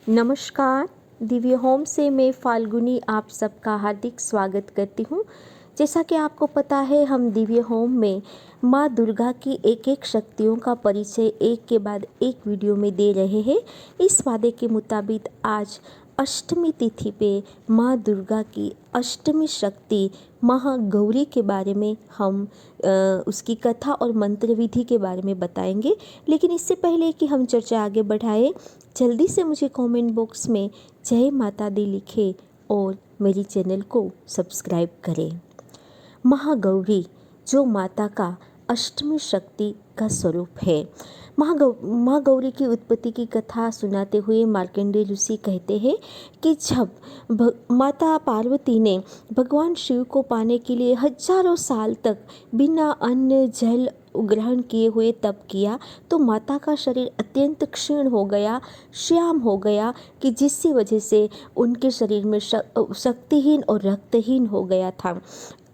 नमस्कार। दिव्य होम से मैं फाल्गुनी आप सबका हार्दिक स्वागत करती हूँ। जैसा कि आपको पता है, हम दिव्य होम में माँ दुर्गा की एक एक शक्तियों का परिचय एक के बाद एक वीडियो में दे रहे हैं। इस वादे के मुताबिक आज अष्टमी तिथि पे माँ दुर्गा की अष्टमी शक्ति महागौरी के बारे में हम उसकी कथा और मंत्र विधि के बारे में बताएंगे। लेकिन इससे पहले कि हम चर्चा आगे बढ़ाएं, जल्दी से मुझे कमेंट बॉक्स में जय माता दी लिखें और मेरी चैनल को सब्सक्राइब करें। महागौरी जो माता का अष्टमी शक्ति का स्वरूप है। माँ गौरी की उत्पत्ति की कथा सुनाते हुए मार्कंडेय ऋषि कहते हैं कि जब माता पार्वती ने भगवान शिव को पाने के लिए हजारों साल तक बिना अन्न जल ग्रहण किए हुए तप किया, तो माता का शरीर अत्यंत क्षीण हो गया, श्याम हो गया, कि जिसकी वजह से उनके शरीर में शक्तिहीन और रक्तहीन हो गया था।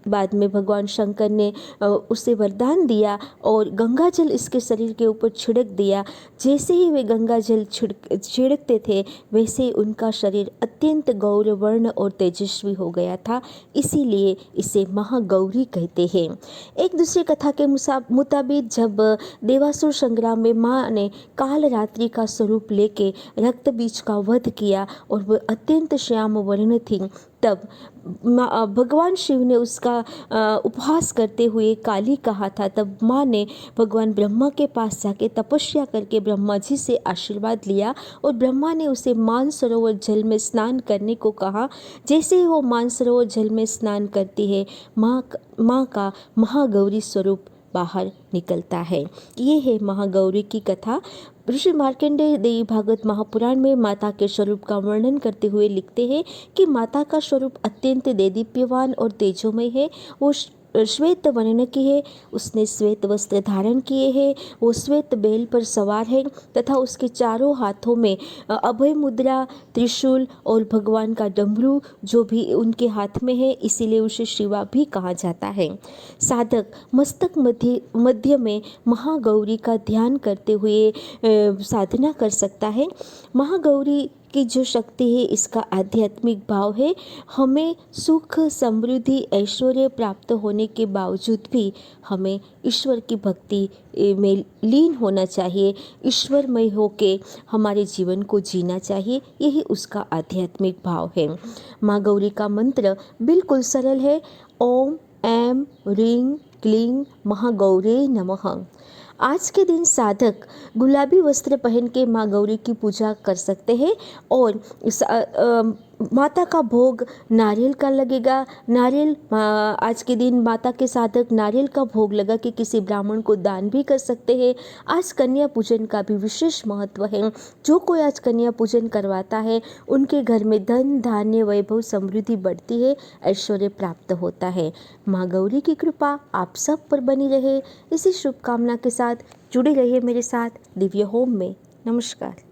बाद में भगवान शंकर ने उसे वरदान दिया और गंगा जल इसके शरीर के ऊपर छिड़क दिया। जैसे ही वे गंगा जल छिड़कते थे, वैसे ही उनका शरीर अत्यंत गौरवर्ण और तेजस्वी हो गया था। इसीलिए इसे महागौरी कहते हैं। एक दूसरी कथा के मुताबिक जब देवासुर संग्राम में माँ ने काल रात्रि का स्वरूप लेके रक्त बीज का वध किया और वह अत्यंत श्याम वर्ण थी, तब भगवान शिव ने उसका उपहास करते हुए काली कहा था। तब माँ ने भगवान ब्रह्मा के पास जाके तपस्या करके ब्रह्मा जी से आशीर्वाद लिया और ब्रह्मा ने उसे मानसरोवर जल में स्नान करने को कहा। जैसे ही वो मानसरोवर जल में स्नान करती है, माँ का महागौरी स्वरूप बाहर निकलता है। ये है महागौरी की कथा। ऋषि मार्कंडेय देवी भागवत महापुराण में माता के स्वरूप का वर्णन करते हुए लिखते हैं कि माता का स्वरूप अत्यंत देदीप्यवान और तेजोमय है। वो श्वेत वर्ण की है, उसने श्वेत वस्त्र धारण किए हैं, वो श्वेत बैल पर सवार है तथा उसके चारों हाथों में अभय मुद्रा, त्रिशूल और भगवान का डमरू जो भी उनके हाथ में है, इसीलिए उसे शिवा भी कहा जाता है। साधक मस्तक मध्य में महागौरी का ध्यान करते हुए साधना कर सकता है। महागौरी की जो शक्ति है, इसका आध्यात्मिक भाव है। हमें सुख, समृद्धि, ऐश्वर्य प्राप्त होने के बावजूद भी हमें ईश्वर की भक्ति में लीन होना चाहिए। ईश्वरमय होके हमारे जीवन को जीना चाहिए, यही उसका आध्यात्मिक भाव है। माँ गौरी का मंत्र बिल्कुल सरल है। ओम ऐं ह्रीं क्लीं महागौरे नमः। आज के दिन साधक गुलाबी वस्त्र पहन के माँ गौरी की पूजा कर सकते हैं और माता का भोग नारियल का लगेगा। नारियल आज के दिन माता के साधक नारियल का भोग लगा के किसी ब्राह्मण को दान भी कर सकते हैं। आज कन्या पूजन का भी विशेष महत्व है। जो कोई आज कन्या पूजन करवाता है, उनके घर में धन धान्य वैभव समृद्धि बढ़ती है, ऐश्वर्य प्राप्त होता है। माँ गौरी की कृपा आप सब पर बनी रहे। इसी शुभकामना के साथ जुड़े रहिए मेरे साथ दिव्य होम में। नमस्कार।